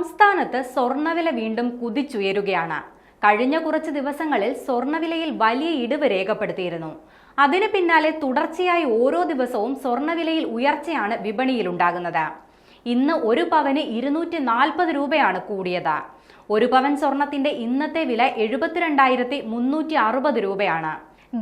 സംസ്ഥാനത്ത് സ്വർണ്ണവില വീണ്ടും കുതിച്ചുയരുകയാണ്. കഴിഞ്ഞ കുറച്ച് ദിവസങ്ങളിൽ സ്വർണ്ണവിലയിൽ വലിയ ഇടിവ് രേഖപ്പെടുത്തിയിരുന്നു. അതിന് പിന്നാലെ തുടർച്ചയായി ഓരോ ദിവസവും സ്വർണ്ണവിലയിൽ ഉയർച്ചയാണ് വിപണിയിലുണ്ടാകുന്നത്. ഇന്ന് ഒരു പവന് 240 രൂപയാണ് കൂടിയത്. ഒരു പവൻ സ്വർണത്തിന്റെ ഇന്നത്തെ വില 72,360 രൂപയാണ്.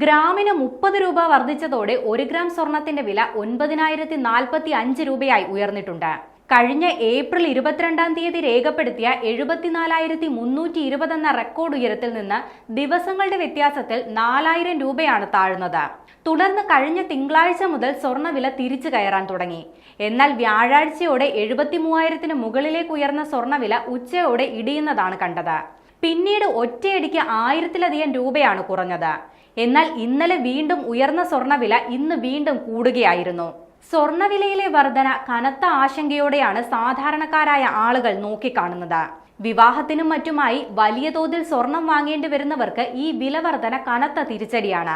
ഗ്രാമിന് 30 രൂപ വർദ്ധിച്ചതോടെ 1 ഗ്രാം സ്വർണത്തിന്റെ വില 9,045 രൂപയായി ഉയർന്നിട്ടുണ്ട്. കഴിഞ്ഞ ഏപ്രിൽ 22-ാം തീയതി രേഖപ്പെടുത്തിയ 74,320 എന്ന റെക്കോർഡ് ഉയരത്തിൽ നിന്ന് ദിവസങ്ങളുടെ വ്യത്യാസത്തിൽ 4,000 രൂപയാണ് താഴ്ന്നത്. തുടർന്ന് കഴിഞ്ഞ തിങ്കളാഴ്ച മുതൽ സ്വർണ്ണവില തിരിച്ചു കയറാൻ തുടങ്ങി. എന്നാൽ വ്യാഴാഴ്ചയോടെ 73,000-ന് മുകളിലേക്ക് ഉയർന്ന സ്വർണ്ണവില ഉച്ചയോടെ ഇടിയുന്നതാണ് കണ്ടത്. പിന്നീട് ഒറ്റയടിക്ക് 1,000-ലധികം രൂപയാണ് കുറഞ്ഞത്. എന്നാൽ ഇന്നലെ വീണ്ടും ഉയർന്ന സ്വർണ്ണവില ഇന്ന് വീണ്ടും കൂടുകയായിരുന്നു. സ്വർണ്ണവിലയിലെ വർധന കനത്ത ആശങ്കയോടെയാണ് സാധാരണക്കാരായ ആളുകൾ നോക്കിക്കാണുന്നത്. വിവാഹത്തിനും മറ്റുമായി വലിയ തോതിൽ സ്വർണം വാങ്ങേണ്ടി വരുന്നവർക്ക് ഈ വില വർധന കനത്ത തിരിച്ചടിയാണ്.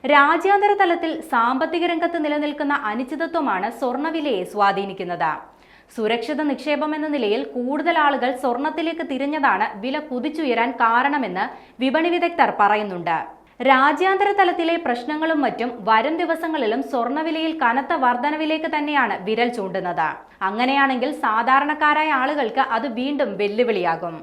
രാജ്യാന്തര തലത്തിൽ സാമ്പത്തിക രംഗത്ത് നിലനിൽക്കുന്ന അനിശ്ചിതത്വമാണ് സ്വർണ്ണവിലയെ സ്വാധീനിക്കുന്നത്. സുരക്ഷിത നിക്ഷേപം എന്ന നിലയിൽ കൂടുതൽ ആളുകൾ സ്വർണത്തിലേക്ക് തിരിഞ്ഞതാണ് വില കുതിച്ചുയരാൻ കാരണമെന്ന് വിപണി വിദഗ്ധർ പറയുന്നുണ്ട്. രാജ്യാന്തര തലത്തിലെ പ്രശ്നങ്ങളും മറ്റും വരും ദിവസങ്ങളിലും സ്വർണ്ണവിലയിൽ കനത്ത വർധനവിലേക്ക് തന്നെയാണ് വിരൽ ചൂണ്ടുന്നത്. അങ്ങനെയാണെങ്കിൽ സാധാരണക്കാരായ ആളുകൾക്ക് അത് വീണ്ടും വെല്ലുവിളിയാകും.